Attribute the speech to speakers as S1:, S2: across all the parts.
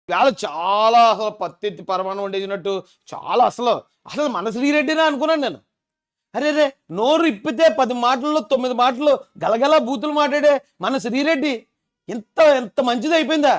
S1: ఇవాళ చాలా అసలు పత్తి పరమాణం వండేసినట్టు చాలా అసలు అసలు మన శ్రీరెడ్డినే అనుకున్నాను నేను. అరే రే నోరు ఇప్పితే 10 మాటల్లో 9 మాటలు గలగల బూతులు మాట్లాడే మన శ్రీరెడ్డి ఎంత మంచిది అయిపోయిందా?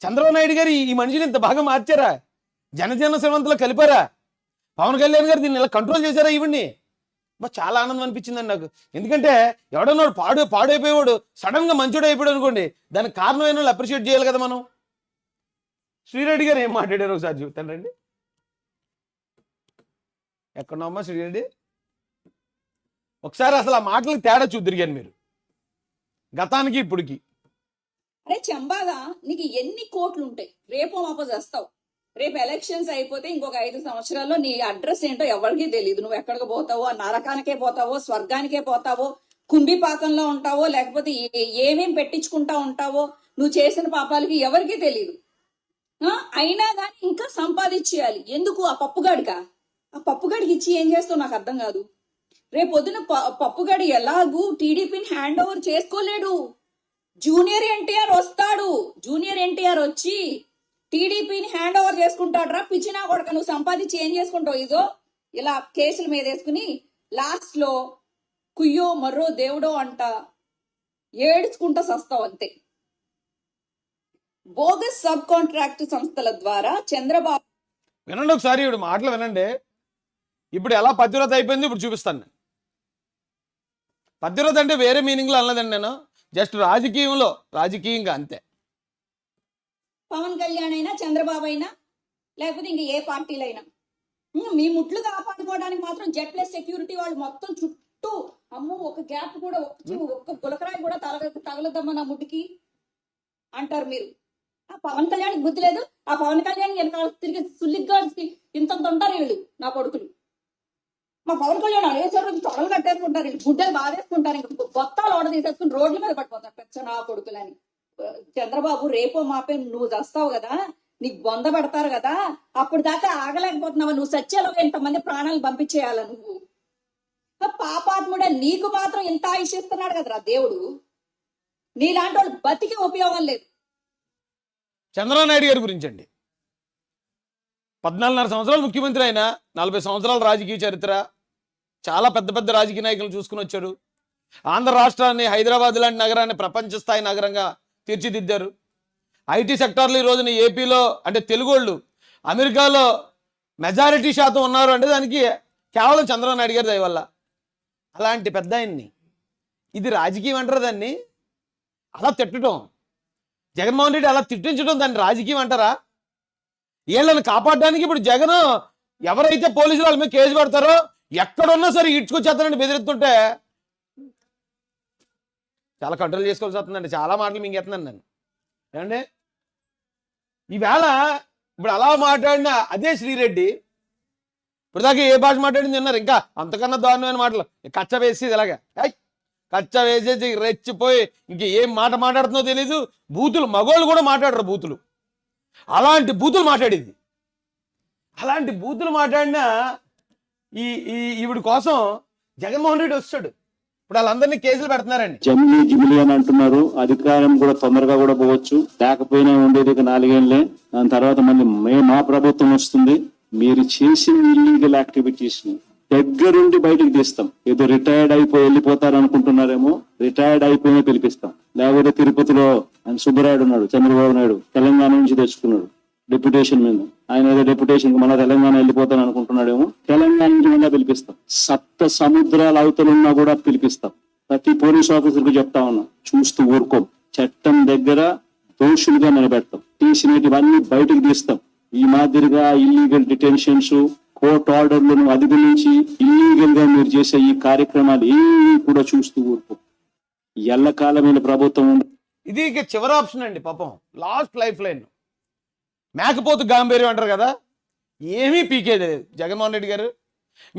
S1: చంద్రబాబు నాయుడు గారు ఈ మనిషిని ఇంత బాగా మార్చారా? జనజన శ్రమంతలో కలిపారా? పవన్ కళ్యాణ్ గారు దీన్ని ఇలా కంట్రోల్ చేశారా? ఇవన్నీ చాలా ఆనందం అనిపించిందండి నాకు. ఎందుకంటే ఎవడన్నాడు పాడైపోయేవాడు సడన్ గా మంచోడు అయిపోయాడు అనుకోండి, దానికి కారణమైన వాళ్ళు అప్రిషియేట్ చేయాలి కదా మనం. శ్రీరెడ్డి గారు ఏం మాట్లాడారు ఒకసారి చెప్తాను రండి. ఎక్కడున్నామా శ్రీరెడ్డి? ఒకసారి అసలు ఆ మాటలకు తేడా చూద్దరిగాను మీరు గతానికి ఇప్పటికి.
S2: అరే చెంబాగా నీకు ఎన్ని కోట్లు ఉంటాయి, రేపు మాపో చేస్తావు. రేపు ఎలక్షన్స్ అయిపోతే ఇంకొక 5 సంవత్సరాల్లో నీ అడ్రస్ ఏంటో ఎవరికీ తెలియదు. నువ్వు ఎక్కడికి పోతావో, నరకానికే పోతావో, స్వర్గానికే పోతావో, కుంభిపాకంలో ఉంటావో, లేకపోతే ఏమేం పెట్టించుకుంటా ఉంటావో, నువ్వు చేసిన పాపాలకి ఎవరికీ తెలియదు. అయినా కానీ ఇంకా సంపాదించేయాలి. ఎందుకు? ఆ పప్పుగాడికా? ఆ పప్పుగాడికి ఇచ్చి ఏం చేస్తావు నాకు అర్థం కాదు. రేపు పొద్దున పప్పుగాడి ఎలాగూ టీడీపీని హ్యాండ్ ఓవర్ చేసుకోలేడు. జూనియర్ ఎన్టీఆర్ వస్తాడు. జూనియర్ ఎన్టీఆర్ వచ్చి టీడీపీని హ్యాండ్ ఓవర్ చేసుకుంటాడు. రా పిచ్చినా కొడక, నువ్వు సంపాదించి ఏం చేసుకుంటావు? ఇదో ఇలా కేసుల మీద వేసుకుని లాస్ట్ లో కుయ్యో మర్రో దేవుడో అంట ఏడ్చుకుంటా సస్తావు అంతే. బోగస్ సబ్ కాంట్రాక్ట్ సంస్థల ద్వారా చంద్రబాబు
S1: వినండి ఒకసారి ఇప్పుడు మాటలు వినండి. ఇప్పుడు ఎలా పతివ్రత అయిపోయింది ఇప్పుడు చూపిస్తాను. పతివ్రత అంటే వేరే మీనింగ్లో అనలేదండి నేను, జస్ట్ రాజకీయంగా అంతే.
S2: పవన్ కళ్యాణ్ అయినా, చంద్రబాబు అయినా, లేకపోతే ఇంక ఏ పార్టీలైనా మీ ముట్లు కాపాడుకోవడానికి మాత్రం జెట్లెస్ సెక్యూరిటీ వాళ్ళు మొత్తం చుట్టూ అమ్మో ఒక గ్యాప్ కూడా ఒక్క గులకరాయి కూడా తగలదమ్మా నా ముట్టికి అంటారు మీరు. ఆ పవన్ కళ్యాణ్ బుద్ధి లేదు. ఆ పవన్ కళ్యాణ్ వెనకాల తిరిగి సుల్లిగ్గా ఇంత ఉంటారు వీళ్ళు నా కొడుకులు. మా పవన్ కళ్యాణ్ అనేసరికి తొడలు కట్టేసుకుంటారు, వీళ్ళు గుడ్డలు బాధేసుకుంటారు, ఇంకా బొత్తాలు ఓడ తీసేసుకుని రోడ్ల మీద పడిపోతారు పెచ్చ నా కొడుకులని. చంద్రబాబు రేపో మాపే నువ్వు చస్తావు కదా, నీకు బొంద పెడతారు కదా, అప్పుడు దాకా ఆగలేకపోతున్నావా? నువ్వు సత్యాలో ఇంతమంది ప్రాణాలు పంపించేయాల నువ్వు? పాపాత్ముడే, నీకు మాత్రం ఇంత ఆయుషిస్తున్నాడు కదరా దేవుడు. నీలాంటి వాళ్ళు బతికి ఉపయోగం లేదు.
S1: చంద్రబాబు నాయుడు గారి గురించి అండి, 14.5 సంవత్సరాలు ముఖ్యమంత్రి అయినా 40 సంవత్సరాల రాజకీయ చరిత్ర, చాలా పెద్ద రాజకీయ నాయకులు చూసుకుని వచ్చాడు. ఆంధ్ర రాష్ట్రాన్ని, హైదరాబాద్ లాంటి నగరాన్ని ప్రపంచ స్థాయి నగరంగా తీర్చిదిద్దారు. ఐటీ సెక్టార్లు ఈ రోజున ఏపీలో అంటే తెలుగోళ్ళు అమెరికాలో మెజారిటీ శాతం ఉన్నారు అంటే దానికి కేవలం చంద్రబాబు నాయుడు గారి దయ వల్ల. అలాంటి పెద్ద ఆయన్ని ఇది రాజకీయం అంటారు దాన్ని? అలా తిట్టడం, జగన్మోహన్ రెడ్డి అలా తిట్టించడం దాన్ని రాజకీయం అంటారా? వీళ్ళని కాపాడడానికి ఇప్పుడు జగన్ ఎవరైతే పోలీసులు వాళ్ళ మీద కేసు పెడతారో ఎక్కడున్నా సరే ఇడ్చుకొచ్చేస్తానని బెదిరిస్తుంటే చాలా కంట్రోల్ చేసుకోవాల్సి వస్తుందండి. చాలా మాటలు మింగేస్తున్నాను నేను. ఏమండి ఈవేళ ఇప్పుడు అలా మాట్లాడిన అదే శ్రీరెడ్డి ఇప్పుడు దాకా ఏ భాష మాట్లాడింది అన్నారు, ఇంకా అంతకన్నా దారుణమైన మాటలు కచ్చ వేసి ఇలాగా కచ్చ వేసేసి రెచ్చిపోయి ఇంక ఏం మాట మాట్లాడుతుందో తెలీదు. బూతులు మగోళ్ళు కూడా మాట్లాడరు బూతులు. అలాంటి బూతులు మాట్లాడేది. అలాంటి బూతులు మాట్లాడిన ఈవిడి కోసం జగన్మోహన్ రెడ్డి వస్తాడు. ఇప్పుడు వాళ్ళందరినీ కేసులు పెడుతున్నారండి.
S3: జమిలీ అని అంటున్నారు. అధికారం కూడా తొందరగా కూడా పోవచ్చు, లేకపోయినా ఉండేది 4 ఏళ్లే. దాని తర్వాత మళ్ళీ మా ప్రభుత్వం వస్తుంది. మీరు చేసిన ఇల్లీగల్ యాక్టివిటీస్ ని దగ్గరుండి బయటకు తీస్తాం. ఏదో రిటైర్డ్ అయిపోయి వెళ్ళిపోతారు అనుకుంటున్నారేమో, రిటైర్డ్ అయిపోయినా పిలిపిస్తాం. లేకపోతే తిరుపతిలో ఆయన సుబ్బరాయుడు ఉన్నాడు, చంద్రబాబు నాయుడు తెలంగాణ నుంచి తెచ్చుకున్నాడు డెప్యుటేషన్ మీద. ఆయన ఏదో డెప్యుటేషన్ మన తెలంగాణ వెళ్ళిపోతాను అనుకుంటున్నాడేమో, తెలంగాణ నుంచి కూడా పిలిపిస్తాం. సప్త సముద్రాల అవతలున్నా కూడా పిలిపిస్తాం. ప్రతి పోలీస్ ఆఫీసర్కు చెప్తా ఉన్నాం, చూస్తూ ఊరుకోం. చట్టం దగ్గర దోషులుగా నిలబెడతాం. తీసినవన్నీ బయటకు తీస్తాం. ఈ మాదిరిగా ఇల్లీగల్ డిటెన్షన్స్, కోర్టు ఆర్డర్లను అధిగమించి ఇల్లీగల్ గా మీరు చేసే ఈ కార్యక్రమాలు ఏమీ కూడా చూస్తూ ఊరుకో. ఎల్లకాలమైన ప్రభుత్వం
S1: ఇది ఇక చివరి ఆప్షన్ అండి. పాపం లాస్ట్ లైఫ్ లైన్. మేకపోతు గాంభీర్యం అంటారు కదా, ఏమీ పీకేది లేదు జగన్మోహన్ రెడ్డి గారు.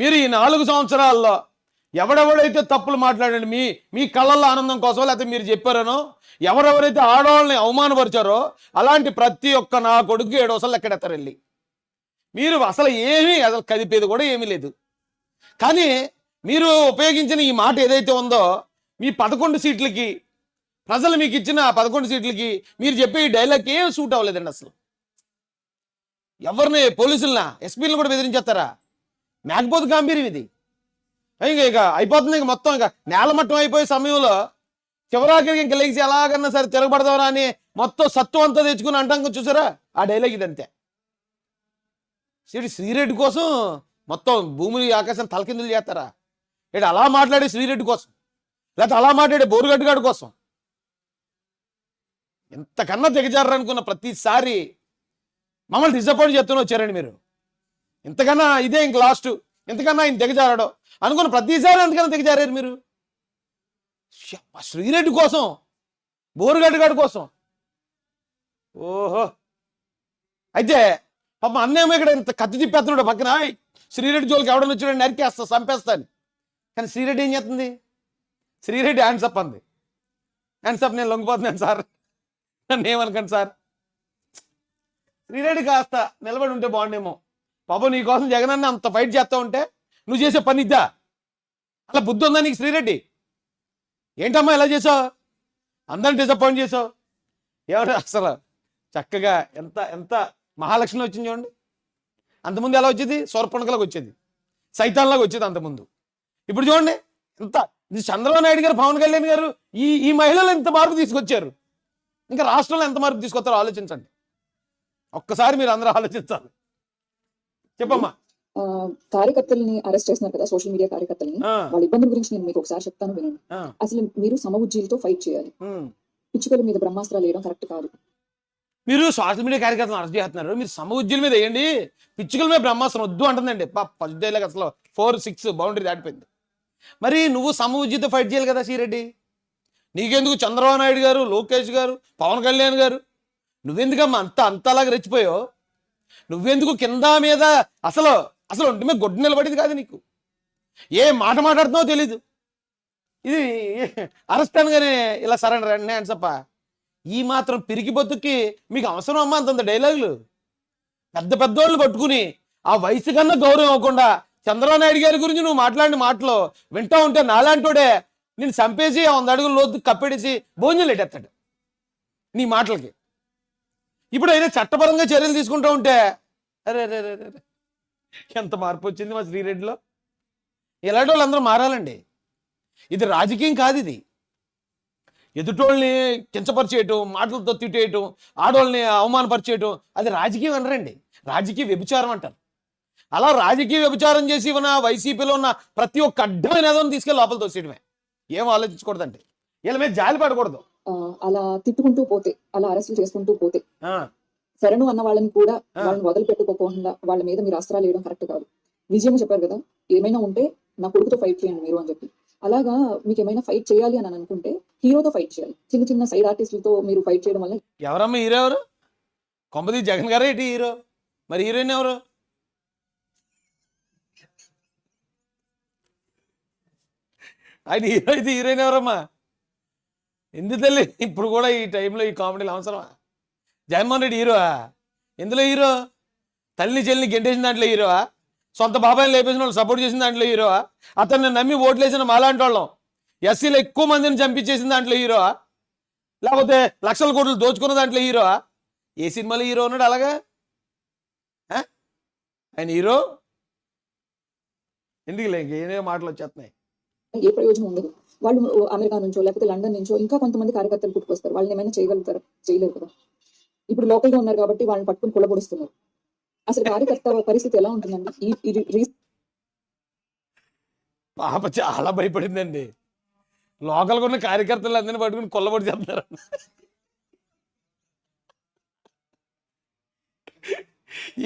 S1: మీరు ఈ 4 సంవత్సరాల్లో ఎవడెవడైతే తప్పులు మాట్లాడండి మీ కళ్ళల్లో ఆనందం కోసం లేకపోతే మీరు చెప్పారనో, ఎవరెవరైతే ఆడవాళ్ళని అవమానపరిచారో అలాంటి ప్రతి ఒక్క నా కొడుకు 7 వసలు ఎక్కడెత్తారు వెళ్ళి. మీరు అసలు కదిపేది కూడా ఏమీ లేదు. కానీ మీరు ఉపయోగించిన ఈ మాట ఏదైతే ఉందో, మీ 11 సీట్లకి ప్రజలు మీకు ఇచ్చిన 11 సీట్లకి మీరు చెప్పే ఈ డైలాగ్ ఏం సూట్ అవ్వలేదండి అసలు. ఎవరిని పోలీసులనా ఎస్పీలను కూడా బెదిరించేస్తారా? మేకపోతే గాంభీర్యం ఇది. ఇక అయిపోతుంది, ఇక మొత్తం ఇక నేలమట్టం అయిపోయే సమయంలో చివరాఖరికి ఇంక లేచి ఎలాగన్నా సరే తిరగబడదావరా అని మొత్తం సత్వం అంతా తెచ్చుకుని అంటాం చూసారా, ఆ డైలాగ్ ఇదంతే. శ్రీరెడ్డి కోసం మొత్తం భూమిని ఆకాశం తలకిందులు చేస్తారా? ఇటు అలా మాట్లాడే శ్రీరెడ్డి కోసం, లేకపోతే అలా మాట్లాడే బోరుగడ్డగాడి కోసం ఎంతకన్నా దిగజారనుకున్న ప్రతిసారి మమ్మల్ని డిసప్పాయింట్ చేస్తూనే వచ్చారండి మీరు. ఇంతకన్నా ఇదే ఇంక లాస్ట్, ఇంతకన్నా ఆయన దిగజారాడు అనుకున్న ప్రతిసారి ఎంతకన్నా దిగజారారు మీరు. శ్రీరెడ్డి కోసం, బోరుగడ్డగాడి కోసం. ఓహో, అయితే పాప అన్నేమో ఇక్కడ ఇంత కత్తి తిప్పేస్తున్నాడు పక్కన, శ్రీరెడ్డి జోలికి ఎవడని వచ్చాడు నరికేస్తా చంపేస్తాను. కానీ శ్రీరెడ్డి ఏం చేస్తుంది? శ్రీరెడ్డి హ్యాండ్సప్ అంది. హ్యాండ్సప్ నేను లొంగిపోతున్నాను సార్, నన్ను ఏమనకండి సార్. శ్రీరెడ్డి కాస్త నిలబడి ఉంటే బాగుండేమో. పాపం నీ కోసం జగనన్న అంత ఫైట్ చేస్తా ఉంటే నువ్వు చేసే పని ఇద్దా? అలా బుద్ధి ఉందా నీకు శ్రీరెడ్డి? ఏంటమ్మా ఎలా చేసావు? అందరిని డిసప్పాయింట్ చేసావు. ఏమంటే అసలు చక్కగా ఎంత ఎంత మహాలక్ష్మి వచ్చింది చూడండి. అంతకుముందు ఎలా వచ్చేది? సోర్పణకలాగా వచ్చేది, సైతాన్లాగా వచ్చేది అంతకుముందు. ఇప్పుడు చూడండి ఎంత, ఇది చంద్రబాబు నాయుడు గారు, పవన్ కళ్యాణ్ గారు ఈ మహిళలు ఎంత మార్పు తీసుకొచ్చారు. ఇంకా రాష్ట్రంలో ఎంత మార్పు తీసుకొస్తారో ఆలోచించండి. ఒక్కసారి మీరు అందరూ ఆలోచించాలి. చెప్పమ్మా.
S4: కార్యకర్తల్ని అరెస్ట్ చేస్తున్నారు కదా, సోషల్ మీడియా కార్యకర్తల్ని. వాళ్ళ ఇబ్బందుల గురించి నేను మీకు ఒకసారి చెప్తాను వినండి. అసలు మీరు సమఉజ్జీలతో ఫైట్ చేయాలి. పిచ్చుకల మీద బ్రహ్మాస్త్రాలు వేయడం కరెక్ట్ కాదు.
S1: మీరు సోషల్ మీడియా కార్యకర్తలను అరెస్ట్ చేస్తున్నారు, మీరు సమఉజ్జీల మీద వేయండి, పిచ్చుకల మీద బ్రహ్మాస్త్రం వద్దు అంటుందండి. ఫస్ట్ డేలాగా అసలు 4-6 బౌండరీ దాటిపోయింది. మరి నువ్వు సమఉజ్జీతో ఫైట్ చేయాలి కదా శ్రీరెడ్డి. నీకెందుకు చంద్రబాబు నాయుడు గారు, లోకేష్ గారు, పవన్ కళ్యాణ్ గారు, నువ్వెందుకమ్మా అంతలాగా రెచ్చిపోయావు? నువ్వెందుకు కింద మీద అసలు అసలు ఒంటి మీద గొడ్డు నిలబడింది కాదు నీకు. ఏ మాట మాట్లాడుతున్నావో తెలీదు. ఇది అరెస్ట్ అనగానే ఇలా సరెండర్ అండి హ్యాండ్సప్ప. ఈ మాత్రం పిరికి బతుక్కి మీకు అవసరం అమ్మా అంతంత డైలాగులు? పెద్ద పెద్దోళ్ళు పట్టుకుని ఆ వయసు కన్నా గౌరవం అవ్వకుండా చంద్రబాబు నాయుడు గారి గురించి నువ్వు మాట్లాడిన మాటలు వింటా ఉంటే నాలాంటోడే నేను చంపేసి 100 అడుగులు లోతు కప్పెడేసి భోజనాలు ఎట్టేస్తాడు నీ మాటలకి. ఇప్పుడు అయినా చట్టపరంగా చర్యలు తీసుకుంటూ ఉంటే అరే రే రే రే ఎంత మార్పు వచ్చింది మా శ్రీరెడ్డిలో. ఇలాంటి వాళ్ళు అందరూ మారాలండి. ఇది రాజకీయం కాదు, ఇది ఎదుటోళ్ళని కించపరిచేయటం, మాటలతో తిట్టేయటం, ఆడవాళ్ళని అవమానపరిచేయటం అది రాజకీయం అనరండి, రాజకీయ వ్యభిచారం అంటారు. అలా రాజకీయ వ్యభిచారం చేసి ఉన్న వైసీపీలో ఉన్న ప్రతి ఒక్క అడ్డమైన ఏదో తీసుకెళ్ళి లోపల తోసేయడమే. ఏం ఆలోచించకూడదండి, వీళ్ళ మీద జాలి పడకూడదు.
S4: అలా తిట్టుకుంటూ పోతే, అలా అరెస్టులు చేసుకుంటూ పోతే, శరణు అన్న వాళ్ళని కూడా వాళ్ళని వదిలిపెట్టుకోకుండా వాళ్ళ మీద మీరు అస్త్రాలు వేయడం కరెక్ట్ కాదు. విజయం చెప్పారు కదా, ఏమైనా ఉంటే నా కొడుకుతో ఫైట్ చేయండి మీరు అని చెప్పి. అలాగా మీకు ఏమైనా ఫైట్ చేయాలి అని అనుకుంటే హీరోతో ఫైట్ చేయాలి. చిన్న చిన్న సైడ్ ఆర్టిస్టులతో మీరు ఫైట్ చేయడం వల్ల.
S1: ఎవరమ్మా హీరో? ఎవరు? కొంపది జగన్ గారే ఏంటి హీరో? మరి హీరోయిన్ ఎవరు? ఆయన హీరో అయితే హీరోయిన్ ఎవరమ్మా? ఎందుకు తల్లి ఇప్పుడు కూడా ఈ టైంలో ఈ కామెడీలు అవసరమా? జగన్మోహన్ రెడ్డి హీరోవా? ఎందులో హీరో? తల్లిని చెల్లిని గెంటేసిన దాంట్లో హీరోవా? సొంత బాబాయిని లేపేసిన వాళ్ళు సపోర్ట్ చేసిన దాంట్లో హీరోవా? అతన్ని నమ్మి ఓట్లేసిన మాలాంటి వాళ్ళం ఎస్సీలు ఎక్కువ మందిని చంపించేసిన దాంట్లో హీరోవా? లేకపోతే లక్షల కోట్లు దోచుకున్న దాంట్లో హీరోవా? ఏ సినిమాలో హీరో ఉన్నాడు అలాగా? ఆయన హీరో ఎందుకు లేక ఏదో మాటలు వచ్చేస్తున్నాయి.
S4: ఏ ప్రయోజనం ఉండదు. వాళ్ళు అమెరికా నుంచో లేకపోతే లండన్ నుంచో ఇంకా కొంతమంది కార్యకర్తలు పుట్టుకొస్తారు. వాళ్ళని ఏమైనా చేయగలుగుతారా? చేయలేరు కదా. ఇప్పుడు లోకల్ గా ఉన్నారు కాబట్టి వాళ్ళని పట్టుకుని కులబొడుస్తున్నారు. అసలు కార్యకర్త పరిస్థితి ఎలా ఉంటుందండి?
S1: పాప చాలా భయపడిందండి. లోకల్గా ఉన్న కార్యకర్తలు అందరినీ పట్టుకుని కొల్లబడి చెప్తారు.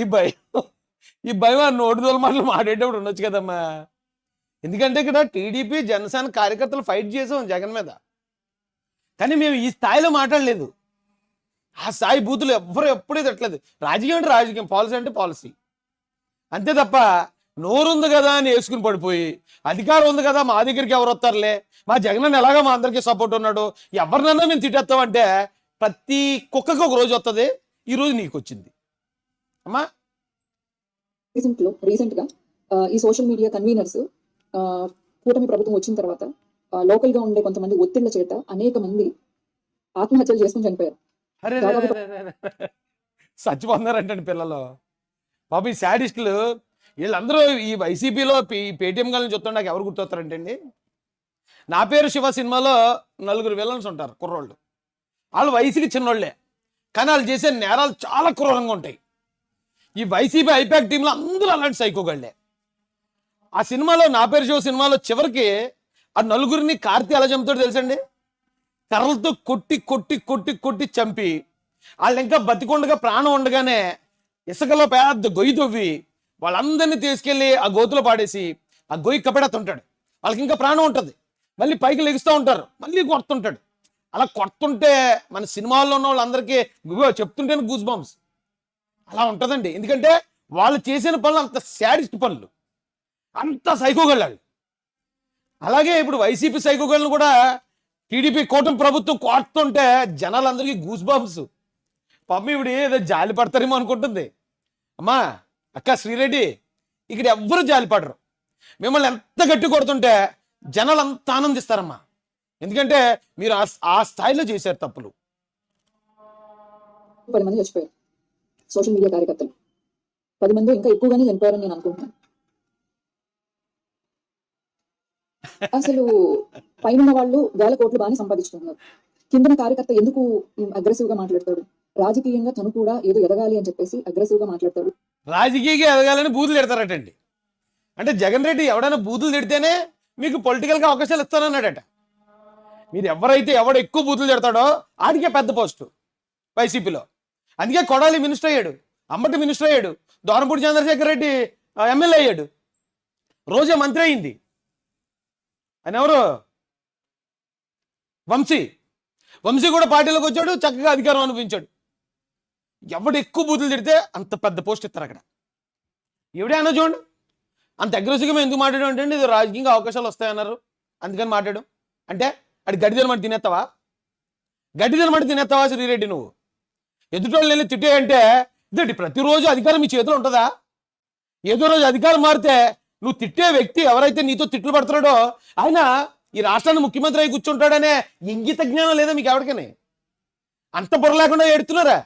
S1: ఈ భయం ఆ నోటిదోల మాటలు మాట్లాడేటప్పుడు ఉండొచ్చు కదమ్మా. ఎందుకంటే ఇక్కడ టీడీపీ జనసేన కార్యకర్తలు ఫైట్ చేసాం జగన్ మీద, కానీ మేము ఈ స్థాయిలో మాట్లాడలేదు. ఆ స్థాయి బూతులు ఎవ్వరు ఎప్పుడూ తిట్టలేదు. రాజకీయం అంటే రాజకీయం, పాలసీ అంటే పాలసీ, అంతే తప్ప నోరుంది కదా అని వేసుకుని పడిపోయి అధికారం ఉంది కదా మా దగ్గరికి ఎవరు వస్తారులే, మా జగన్ ఎలాగా మా అందరికీ సపోర్ట్ ఉన్నాడు, ఎవరినన్నా మేము తిట్టేస్తామంటే ప్రతి కుక్కకి ఒక రోజు వస్తుంది. ఈ రోజు నీకు వచ్చింది అమ్మా.
S4: రీసెంట్ గా ఈ సోషల్ మీడియా కన్వీనర్స్ కూటమి ప్రభుత్వం వచ్చిన తర్వాత లోకల్ గా ఉండే కొంతమంది ఒత్తిళ్ల చేత అనేక మంది ఆత్మహత్యలు చేసుకుని చనిపోయారు.
S1: అరే చచ్చిపోతున్నారంటండి పిల్లలు. పాపం ఈ శాడిస్టులు వీళ్ళందరూ ఈ వైసీపీలో పేటీఎం గాలని చూస్తుంటే నాకు ఎవరు గుర్తొస్తారంటే అండి, నా పేరు శివ సినిమాలో 4 విలన్స్ ఉంటారు కుర్రోళ్ళు. వాళ్ళు వయసుకి చిన్నోళ్ళే, కానీ వాళ్ళు చేసే నేరాలు చాలా క్రూరంగా ఉంటాయి. ఈ వైసీపీ ఐపాక్ టీంలో అందరూ అలాంటి సైకోగాళ్లే. ఆ సినిమాలో నా పేరు శివ సినిమాలో చివరికి ఆ 4 కార్తీ ఎలా చంపుతాడు తెలుసండి? కర్రలతో కొట్టి కొట్టి కొట్టి కొట్టి చంపి వాళ్ళు ఇంకా బతికొండగా ప్రాణం ఉండగానే ఇసుకలో పెద్ద గొయ్యి తవ్వి వాళ్ళందరినీ తీసుకెళ్లి ఆ గోతులో పాడేసి ఆ గొయ్యి కప్పెడుతుంటాడు. వాళ్ళకి ఇంకా ప్రాణం ఉంటుంది, మళ్ళీ పైకి లెగుస్తూ ఉంటారు, మళ్ళీ కొడుతుంటాడు. అలా కొడుతుంటే మన సినిమాల్లో ఉన్న వాళ్ళందరికీ చెప్తుంటేనే గూస్ బంప్స్ అలా ఉంటుందండి. ఎందుకంటే వాళ్ళు చేసిన పనులు అంత శాడిస్ట్ పనులు, అంత సైకోగళ్ళు. అలాగే ఇప్పుడు వైసీపీ సైకోగళ్ళను కూడా టీడీపీ కూటమి ప్రభుత్వం కొడుతుంటే జనాలందరికీ గూస్ బంప్స్. పాపం ఇవిడ ఏదో జాలి పడతారేమో అనుకుంటుంది. అమ్మా అక్క శ్రీరెడ్డి, ఇక్కడ ఎవ్వరు జాలి పడరు. మిమ్మల్ని ఎంత గట్టి కొడుతుంటే జనాలు అంత ఆనందిస్తారమ్మా, ఎందుకంటే మీరు ఆ స్థాయిలో చేశారు తప్పులు.
S4: 10 మంది చచ్చిపోయారు సోషల్ మీడియా కార్యకర్తలు. 10 మంది ఇంకా ఎక్కువగానే చనిపోయారని నేను అనుకుంటున్నాను. అసలు పైన వాళ్ళు వేల కోట్లు బాగానే సంపాదించుకుంటున్నారు. కిందన కార్యకర్త ఎందుకు అగ్రెసివ్ గా మాట్లాడతాడు? రాజకీయంగా తను కూడా ఏదో ఎదగాలి అని చెప్పేసి అగ్రెసివ్ గా మాట్లాడతాడు.
S1: రాజకీయంగా ఎదగాలని బూతులు తిడతారటండి. అంటే జగన్ రెడ్డి ఎవడైనా బూతులు తిడితేనే మీకు పొలిటికల్గా అవకాశాలు ఇస్తానన్నాడట. మీరు ఎవడు ఎక్కువ బూతులు తిడతాడో ఆడికే పెద్ద పోస్టు వైసీపీలో. అందుకే కొడాలి మినిస్టర్ అయ్యాడు, అమ్మటి మినిస్టర్ అయ్యాడు, దోరంపూడి చంద్రశేఖర్ రెడ్డి ఎమ్మెల్యే అయ్యాడు, రోజా మంత్రి అయింది. ఆయన ఎవరు? వంశీ కూడా పార్టీలోకి వచ్చాడు, చక్కగా అధికారం అనుభవించాడు. ఎవడు ఎక్కువ బూతులు తిడితే అంత పెద్ద పోస్ట్ ఇస్తారు అక్కడ. ఎవడే అన్నా చూడండి, అంత అగ్రెసివ్గా ఎందుకు మాట్లాడడం అంటే ఇది రాజకీయంగా అవకాశాలు వస్తాయన్నారు అందుకని మాట్లాడు. అంటే అది గడ్డి తినమంటే తినేస్తావా శ్రీరెడ్డి? నువ్వు ఎదుటోళ్ళు వెళ్ళి తిట్టేయంటే ఇదేంటి ప్రతిరోజు అధికారం మీ చేతిలో ఉంటుందా? ఏదో రోజు అధికారం మారితే నువ్వు తిట్టే వ్యక్తి ఎవరైతే నీతో తిట్లు పడుతున్నాడో ఆయన ఈ రాష్ట్రాన్ని ముఖ్యమంత్రి అయి కూర్చుంటాడనే ఇంగిత జ్ఞానం లేదా మీకు ఎవరికని? అంత పొర లేకుండా ఎడుతున్నారా?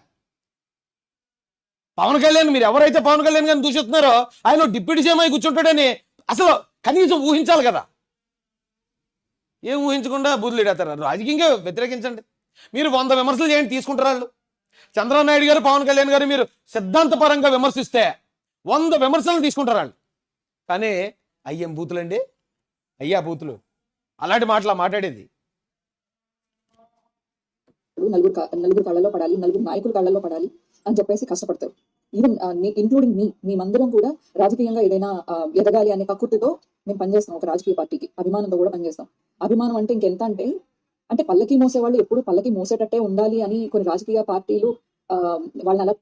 S1: పవన్ కళ్యాణ్, మీరు ఎవరైతే పవన్ కళ్యాణ్ గారిని దూషిస్తున్నారో ఆయన డిప్యూటీ సీఎం అయి కూర్చుంటాడని అసలు కనీసం ఊహించాలి కదా. ఏం ఊహించకుండా బూతులు ఎడతారు. రాజకీయంగా వ్యతిరేకించండి. మీరు 100 విమర్శలు చేయండి, తీసుకుంటారు వాళ్ళు. చంద్రబాబు నాయుడు గారు, పవన్ కళ్యాణ్ గారు మీరు సిద్ధాంతపరంగా విమర్శిస్తే 100 విమర్శలను తీసుకుంటారు వాళ్ళు. కానీ అయ్యేం బూతులండి, అయ్యా బూతులు, అలాంటి మాటలు మాట్లాడేది.
S4: నలుగురు కళ్ళలో పడాలి, 4 నాయకుల కళ్ళలో పడాలి అని చెప్పేసి కష్టపడతారు. ఈవెన్ ఇంక్లూడింగ్ మేమందరం కూడా రాజకీయంగా ఏదైనా ఎదగాలి అనే కక్కుర్తితో మేము పనిచేస్తాం. ఒక రాజకీయ పార్టీకి అభిమానంతో కూడా పనిచేస్తాం. అభిమానం అంటే ఇంకెంత అంటే పల్లకి మోసేవాళ్ళు ఎప్పుడు పల్లకి మోసేటట్టే ఉండాలి అని కొన్ని రాజకీయ పార్టీలు వాళ్ళని అలా